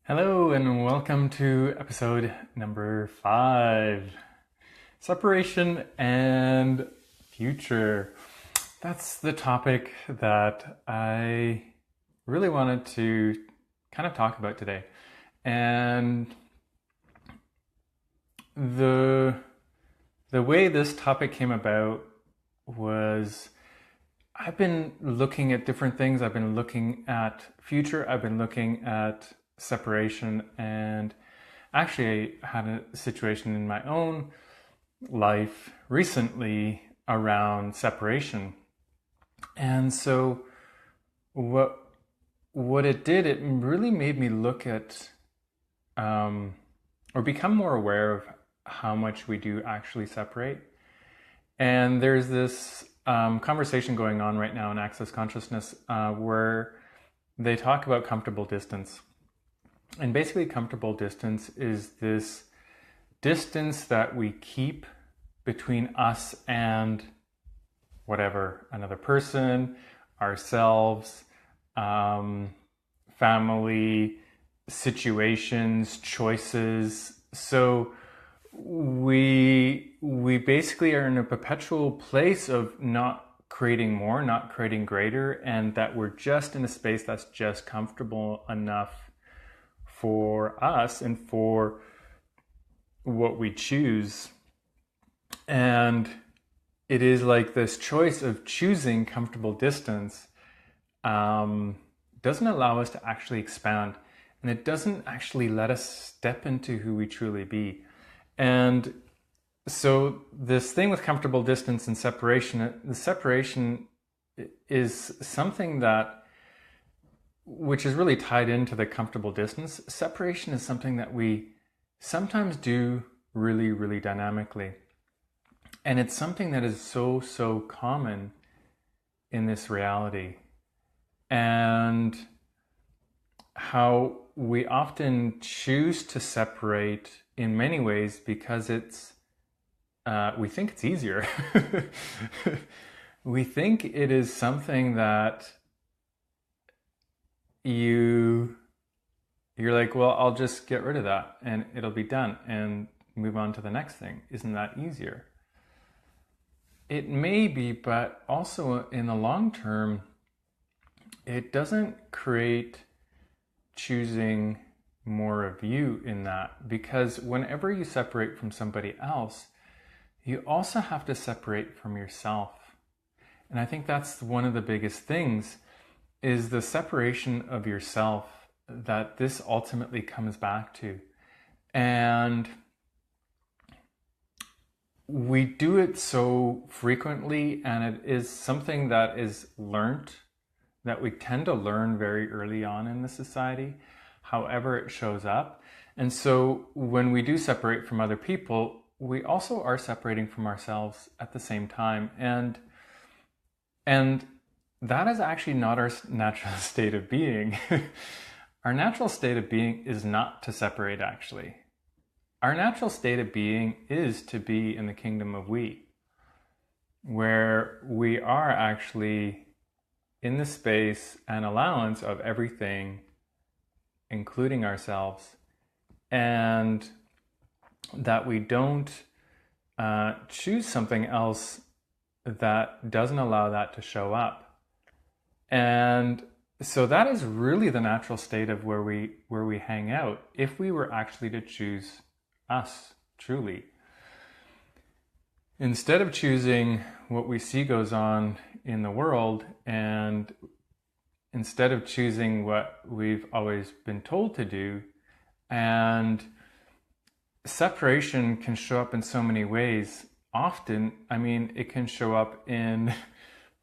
Hello and welcome to episode number 5. Separation and future. That's the topic that I really wanted to kind of talk about today. And the way this topic came about was I've been looking at different things. I've been looking at future. I've been looking at separation, and actually I had a situation in my own life recently around separation. And so what it did, it really made me look at or become more aware of how much we do actually separate. And there's this conversation going on right now in Access Consciousness where they talk about comfortable distance. And basically, comfortable distance is this distance that we keep between us and whatever, another person, ourselves, family, situations, choices. So we basically are in a perpetual place of not creating more, not creating greater, and that we're just in a space that's just comfortable enough for us and for what we choose. And it is like this choice of choosing comfortable distance doesn't allow us to actually expand, and it doesn't actually let us step into who we truly be. And so this thing with comfortable distance and separation, the separation is something that which is really tied into the comfortable distance. Separation is something that we sometimes do really, really dynamically. And it's something that is so common in this reality. And how we often choose to separate in many ways because we think it's easier. We think it is something that you're like, well, I'll just get rid of that and it'll be done and move on to the next thing. Isn't that easier? It may be, but also in the long term, it doesn't create choosing more of you in that, because whenever you separate from somebody else, you also have to separate from yourself. And I think that's one of the biggest things, is the separation of yourself that this ultimately comes back to. And we do it so frequently, and it is something that is learnt, that we tend to learn very early on in the society, however it shows up. And so when we do separate from other people, we also are separating from ourselves at the same time. And that is actually not our natural state of being. Our natural state of being is not to separate, actually. Our natural state of being is to be in the kingdom of we, where we are actually in the space and allowance of everything, including ourselves, and that we don't choose something else that doesn't allow that to show up. And so that is really the natural state of where we hang out, if we were actually to choose us truly. Instead of choosing what we see goes on in the world, and instead of choosing what we've always been told to do, and separation can show up in so many ways. Often, I mean, it can show up in,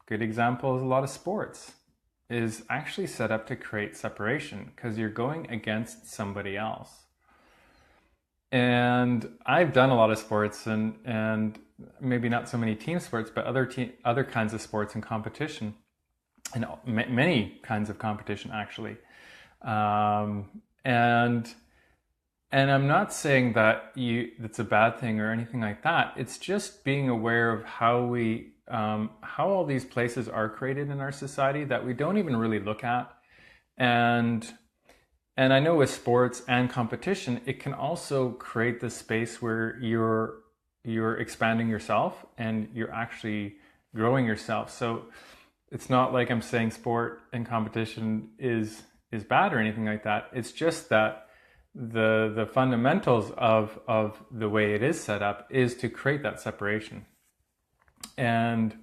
good example is a lot of sports, is actually set up to create separation because you're going against somebody else. And I've done a lot of sports, and maybe not so many team sports, but other kinds of sports and competition, and many kinds of competition actually. And I'm not saying that that's a bad thing or anything like that. It's just being aware of how all these places are created in our society that we don't even really look at. And And I know with sports and competition, it can also create this space where you're expanding yourself and you're actually growing yourself. So it's not like I'm saying sport and competition is bad or anything like that. It's just that the fundamentals of the way it is set up is to create that separation. And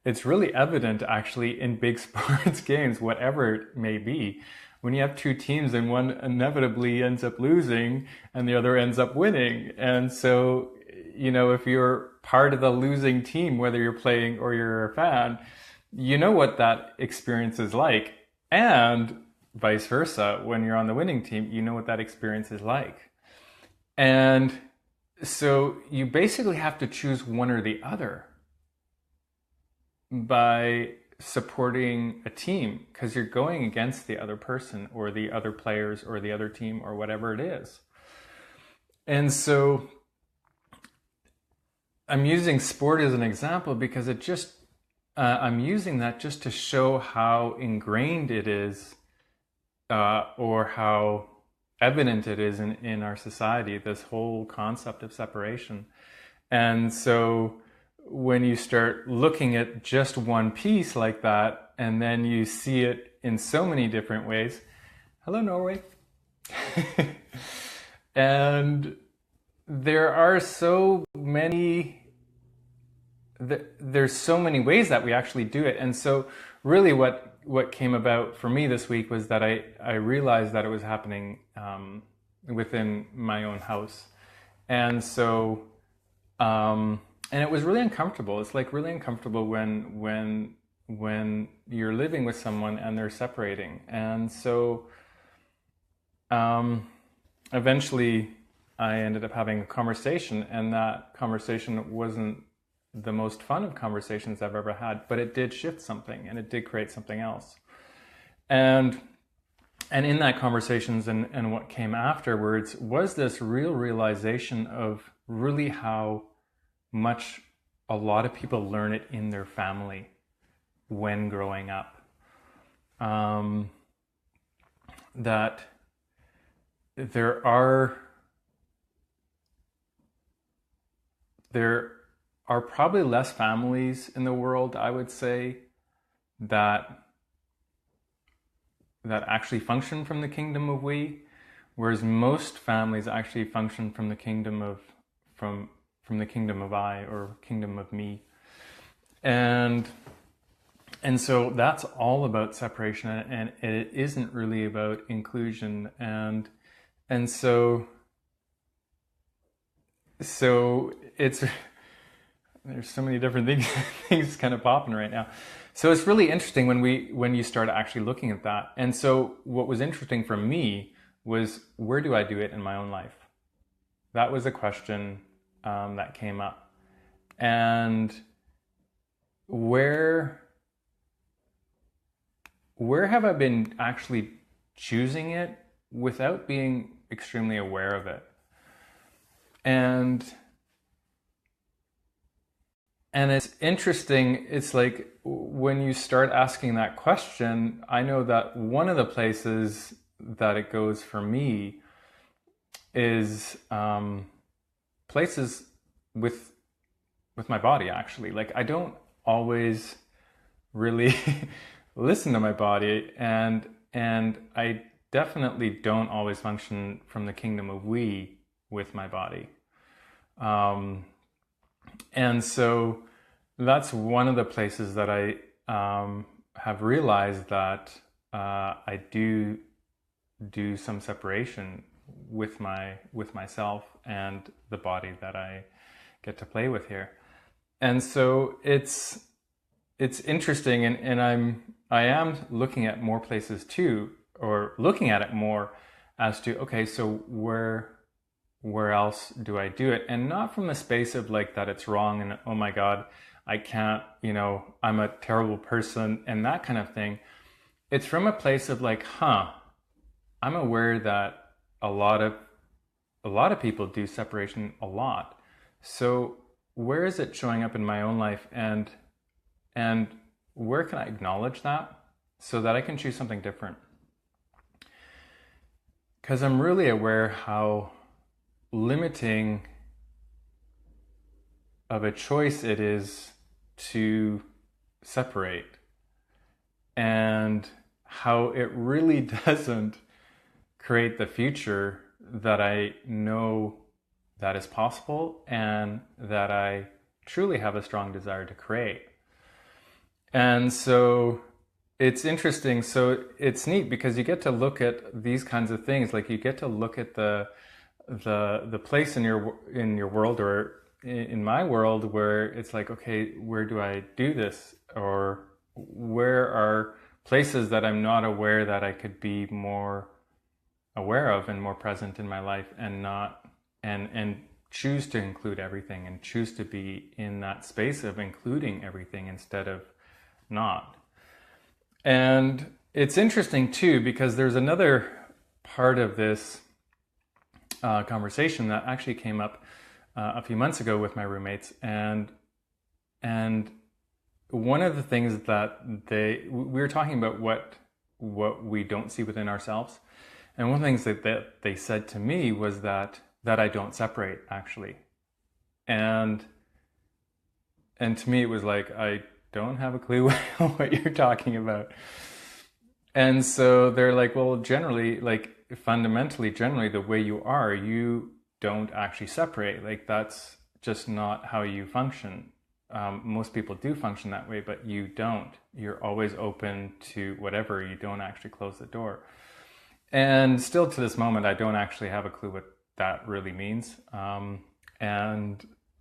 it's really evident actually in big sports games, whatever it may be. When you have two teams and one inevitably ends up losing and the other ends up winning. And so, if you're part of the losing team, whether you're playing or you're a fan, you know what that experience is like. And vice versa, when you're on the winning team, you know what that experience is like. And so you basically have to choose one or the other by supporting a team, because you're going against the other person or the other players or the other team or whatever it is. And so I'm using sport as an example because I'm using that just to show how ingrained it is, or how evident it is in our society, this whole concept of separation. And so when you start looking at just one piece like that, and then you see it in so many different ways. Hello, Norway. And there are so many, there's so many ways that we actually do it. And so really what came about for me this week was that I realized that it was happening within my own house. And so, and it was really uncomfortable. It's like really uncomfortable when you're living with someone and they're separating. And so eventually I ended up having a conversation, and that conversation wasn't the most fun of conversations I've ever had, but it did shift something and it did create something else. And in that conversations and what came afterwards was this real realization of really how much a lot of people learn it in their family when growing up. That there are probably less families in the world, I would say, that actually function from the kingdom of we, whereas most families actually function from the kingdom of the kingdom of I, or kingdom of me. And so that's all about separation, and it isn't really about inclusion. And so it's, there's so many different things kind of popping right now. So it's really interesting when you start actually looking at that. And so what was interesting for me was, where do I do it in my own life? That was a question that came up. And where have I been actually choosing it without being extremely aware of it? And it's interesting, it's like when you start asking that question, I know that one of the places that it goes for me is places with my body, actually. Like, I don't always really listen to my body, and I definitely don't always function from the kingdom of we with my body. And so that's one of the places that I have realized that I do some separation with myself and the body that I get to play with here. And so it's interesting, and I am looking at more places too, or looking at it more as to, okay, so where else do I do it? And not from the space of like that it's wrong and, oh my God, I can't, I'm a terrible person and that kind of thing. It's from a place of like, I'm aware that a lot of people do separation a lot. So where is it showing up in my own life, and where can I acknowledge that so that I can choose something different? because I'm really aware how limiting of a choice it is to separate, and how it really doesn't create the future that I know that is possible and that I truly have a strong desire to create. And so it's interesting. So it's neat because you get to look at these kinds of things. Like you get to look at the place in your world, or in my world, where it's like, okay, where do I do this? Or where are places that I'm not aware that I could be more aware of and more present in my life, and not and choose to include everything, and choose to be in that space of including everything instead of not. And it's interesting too, because there's another part of this conversation that actually came up a few months ago with my roommates, and one of the things that we were talking about what we don't see within ourselves, and one of the things that they said to me was that I don't separate, actually. And to me it was like, I don't have a clue what you're talking about. And so they're like, well, generally, like fundamentally, generally the way you are, you don't actually separate. Like that's just not how you function. Most people do function that way, but you don't. You're always open to whatever. You don't actually close the door. And still to this moment, I don't actually have a clue what that really means.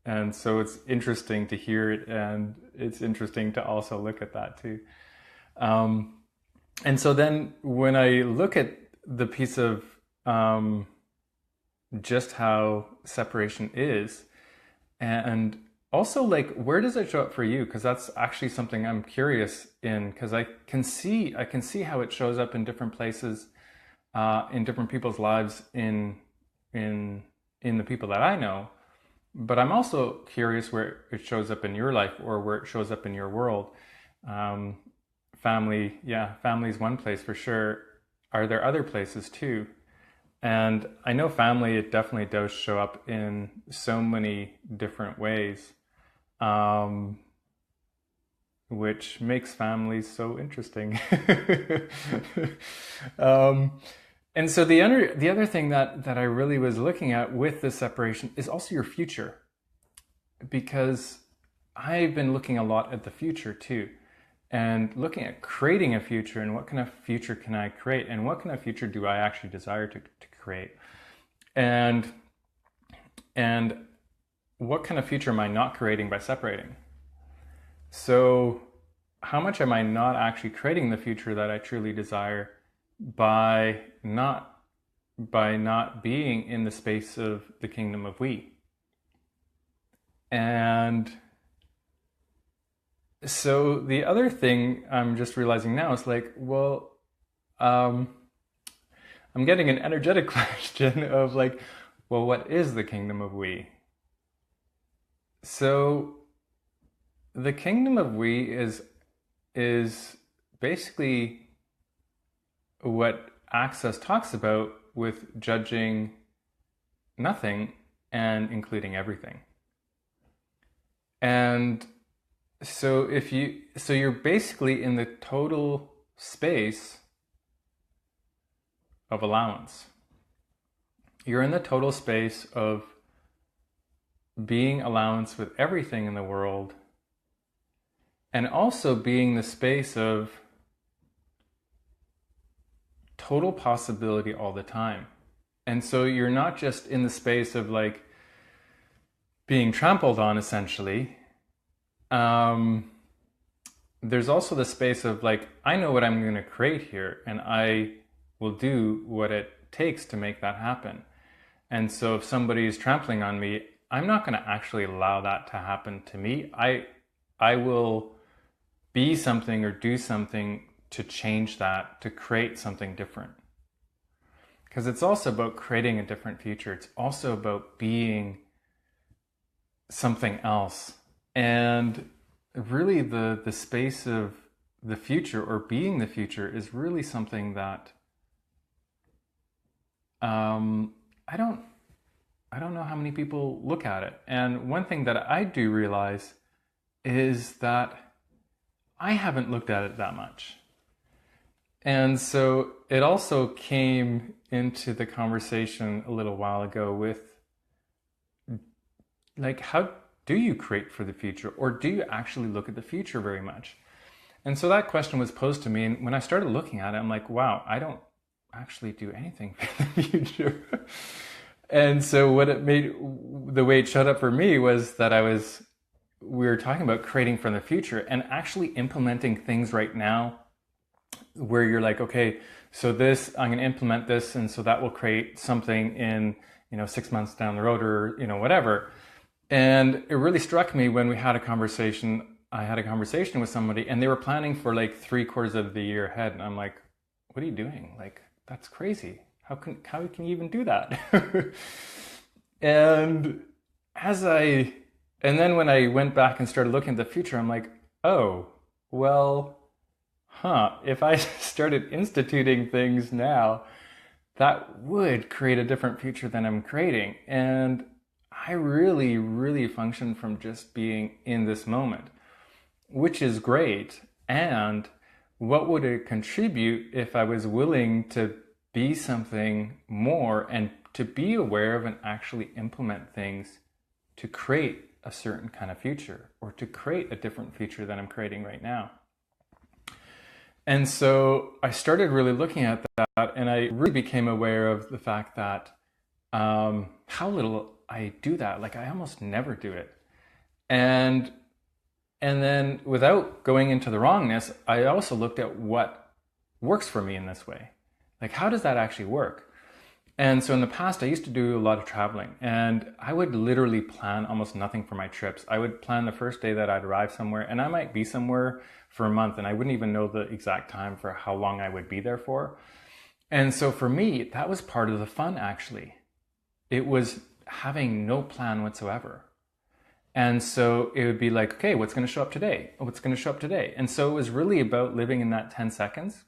And so it's interesting to hear it, and it's interesting to also look at that too. And so then when I look at the piece of just how separation is, and also like, where does it show up for you? Because that's actually something I'm curious in, because I can see how it shows up in different places, in different people's lives, in the people that I know. But I'm also curious where it shows up in your life, or where it shows up in your world. Family is one place for sure. Are there other places too? And I know family, it definitely does show up in so many different ways, which makes families so interesting. And so the other thing that I really was looking at with this separation is also your future, because I've been looking a lot at the future too, and looking at creating a future, and what kind of future can I create, and what kind of future do I actually desire to create, and what kind of future am I not creating by separating? So how much am I not actually creating the future that I truly desire by not being in the space of the kingdom of we? And so the other thing I'm just realizing now is like, well, I'm getting an energetic question of like, well, what is the kingdom of we? So the kingdom of we is basically what Access talks about with judging nothing and including everything. And so you're basically in the total space of allowance. You're in the total space of being allowance with everything in the world, and also being the space of total possibility all the time. And so you're not just in the space of like being trampled on, essentially. There's also the space of like, I know what I'm going to create here, and I will do what it takes to make that happen. And so if somebody is trampling on me, I'm not going to actually allow that to happen to me. I will be something or do something to change that, to create something different. Because it's also about creating a different future. It's also about being something else. And really the space of the future, or being the future, is really something that I don't know how many people look at it. And one thing that I do realize is that I haven't looked at it that much. And so it also came into the conversation a little while ago with, like, how do you create for the future, or do you actually look at the future very much? And so that question was posed to me, and when I started looking at it, I'm like, wow, I don't actually do anything for the future. And so what it made, the way it showed up for me was that we were talking about creating from the future and actually implementing things right now where you're like, okay, so this, I'm going to implement this, and so that will create something in, 6 months down the road, or, whatever. And it really struck me when I had a conversation with somebody, and they were planning for like 3/4 of the year ahead. And I'm like, what are you doing? Like, that's crazy. How can you even do that? and then when I went back and started looking at the future, I'm like, oh, well, if I started instituting things now, that would create a different future than I'm creating. And I really, really function from just being in this moment, which is great. And what would it contribute if I was willing to be something more and to be aware of and actually implement things to create a certain kind of future, or to create a different future than I'm creating right now? And so I started really looking at that, and I really became aware of the fact that how little I do that. Like, I almost never do it. And then, without going into the wrongness, I also looked at what works for me in this way. Like, how does that actually work? And so in the past, I used to do a lot of traveling, and I would literally plan almost nothing for my trips. I would plan the first day that I'd arrive somewhere, and I might be somewhere for a month, and I wouldn't even know the exact time for how long I would be there for. And so for me, that was part of the fun, actually. It was having no plan whatsoever. And so it would be like, okay, what's going to show up today? What's going to show up today? And so it was really about living in that 10 seconds.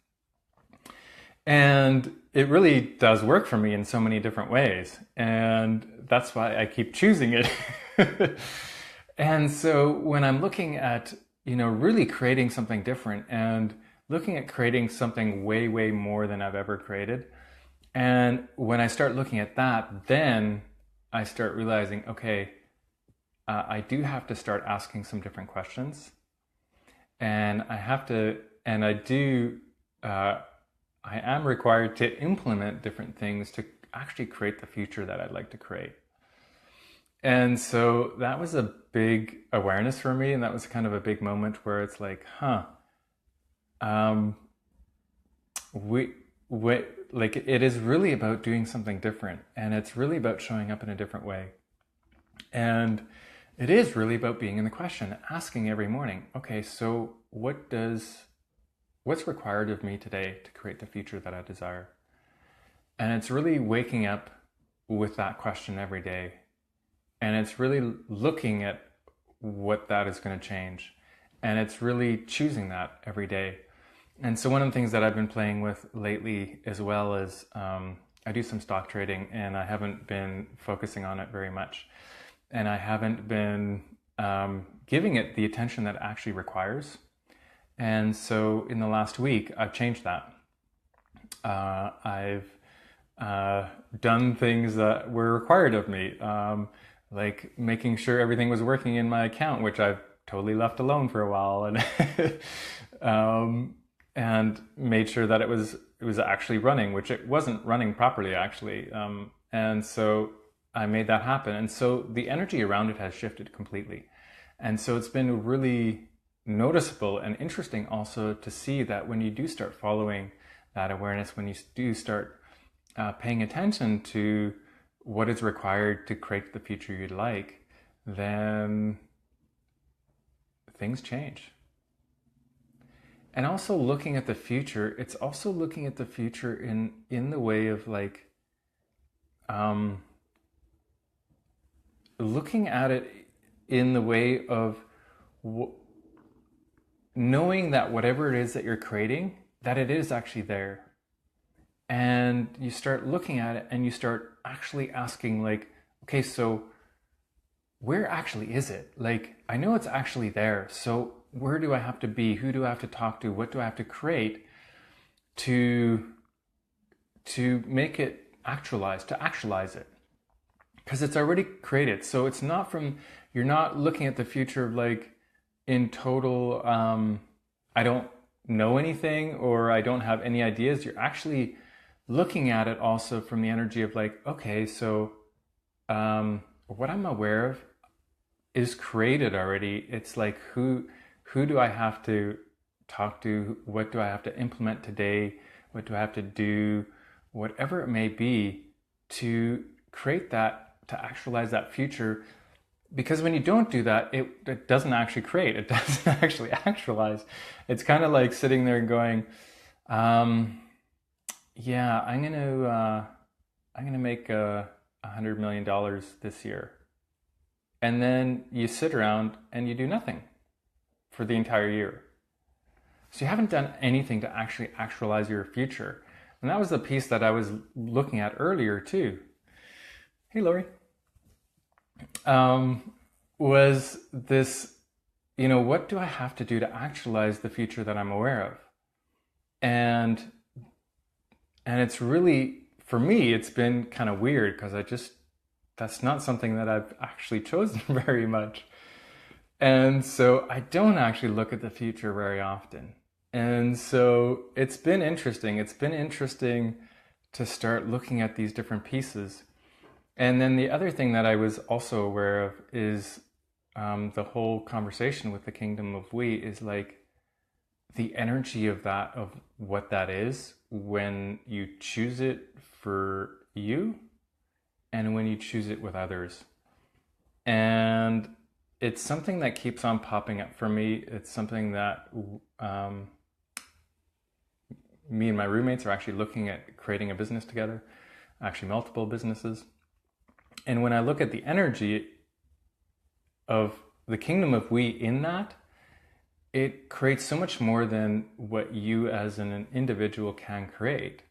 And it really does work for me in so many different ways. And that's why I keep choosing it. And so when I'm looking at, really creating something different, and looking at creating something way, way more than I've ever created. And when I start looking at that, then I start realizing, okay, I do have to start asking some different questions. And I am required to implement different things to actually create the future that I'd like to create. And so that was a big awareness for me, and that was kind of a big moment where it's like, it is really about doing something different, and it's really about showing up in a different way. And it is really about being in the question, asking every morning, okay, so what's required of me today to create the future that I desire? And it's really waking up with that question every day. And it's really looking at what that is going to change. And it's really choosing that every day. And so one of the things that I've been playing with lately as well is I do some stock trading, and I haven't been focusing on it very much. And I haven't been giving it the attention that it actually requires. And so in the last week, I've changed that. I've done things that were required of me, like making sure everything was working in my account, which I've totally left alone for a while, and made sure that it was actually running, which it wasn't running properly actually. And so I made that happen. And so the energy around it has shifted completely. And so it's been really noticeable and interesting also to see that when you do start following that awareness, when you do start paying attention to what is required to create the future you'd like, then things change. And also looking at the future, it's also looking at the future in the way of like, looking at it in the way of knowing that whatever it is that you're creating, that it is actually there. And you start looking at it and you start actually asking, like, okay, so where actually is it? Like, I know it's actually there. So where do I have to be? Who do I have to talk to? What do I have to create to make it to actualize it? Because it's already created. So it's not from, you're not looking at the future like in total, I don't know anything or I don't have any ideas. You're actually looking at it also from the energy of like, okay, so what I'm aware of is created already. It's like, who do I have to talk to? What do I have to implement today? What do I have to do? Whatever it may be to create that, to actualize that future. Because when you don't do that, it doesn't actually create. It doesn't actually actualize. It's kind of like sitting there and going, yeah, I'm gonna make $100 million this year, and then you sit around and you do nothing for the entire year. So you haven't done anything to actually actualize your future. And that was the piece that I was looking at earlier too. Hey, Lori. Was this, what do I have to do to actualize the future that I'm aware of? And it's really, for me, it's been kind of weird because that's not something that I've actually chosen very much. And so I don't actually look at the future very often. And so it's been interesting. It's been interesting to start looking at these different pieces. And then the other thing that I was also aware of is the whole conversation with the kingdom of we is like the energy of that, of what that is when you choose it for you and when you choose it with others. And it's something that keeps on popping up for me. It's something that me and my roommates are actually looking at creating a business together, actually multiple businesses. And when I look at the energy of the kingdom of we in that, it creates so much more than what you as an individual can create.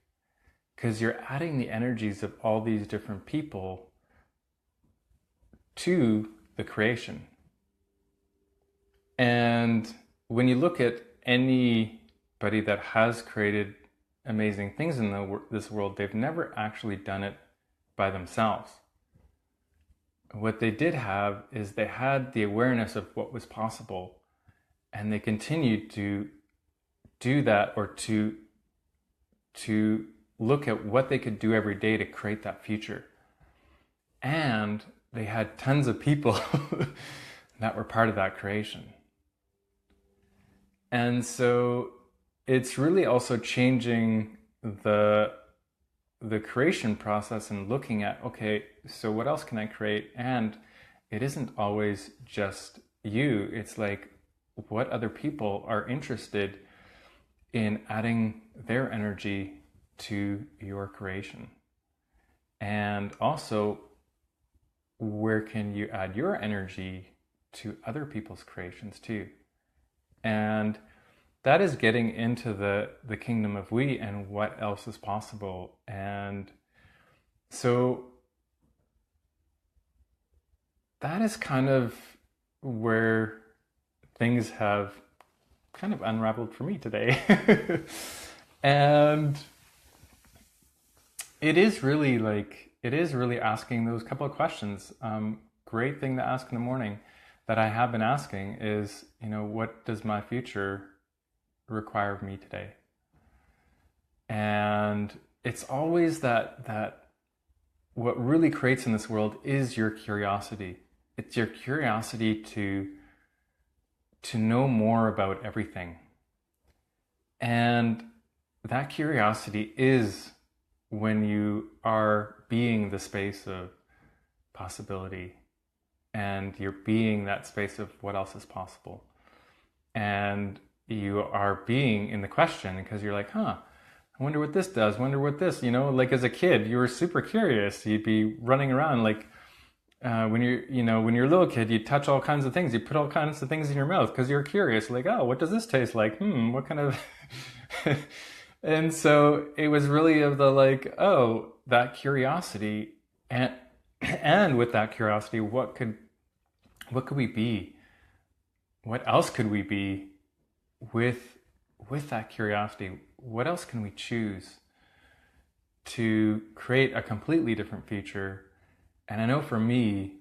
Because you're adding the energies of all these different people to the creation. And when you look at anybody that has created amazing things in this world, they've never actually done it by themselves. What they did have is they had the awareness of what was possible, and they continued to do that, or to look at what they could do every day to create that future. And they had tons of people that were part of that creation. And so it's really also changing the creation process and looking at, okay, so what else can I create? And it isn't always just you. It's like, what other people are interested in adding their energy to your creation? And also, where can you add your energy to other people's creations too? And that is getting into the kingdom of we and what else is possible. And so that is kind of where things have kind of unraveled for me today. And it is really asking those couple of questions. Great thing to ask in the morning that I have been asking is, what does my future require of me today? And it's always that what really creates in this world is your curiosity. It's your curiosity to know more about everything. And that curiosity is when you are being the space of possibility, and you're being that space of what else is possible. And you are being in the question because you're like, I wonder what this does, wonder what this, like as a kid, you were super curious. You'd be running around like, when you're a little kid, you touch all kinds of things. You put all kinds of things in your mouth because you're curious. Like, oh, what does this taste like? What kind of... And so it was really of the like, oh, that curiosity, and with that curiosity, what could we be? What else could we be with that curiosity? What else can we choose to create a completely different future? And I know for me,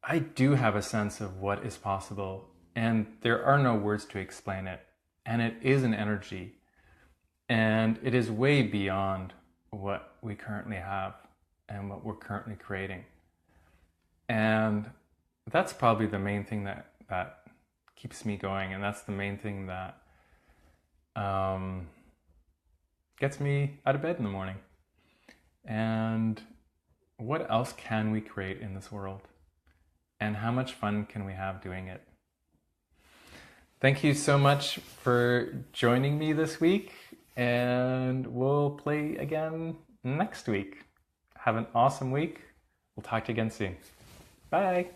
I do have a sense of what is possible, and there are no words to explain it. And it is an energy, and it is way beyond what we currently have and what we're currently creating. And that's probably the main thing that keeps me going, and that's the main thing that gets me out of bed in the morning. And what else can we create in this world? And how much fun can we have doing it? Thank you so much for joining me this week, and we'll play again next week. Have an awesome week. We'll talk to you again soon. Bye.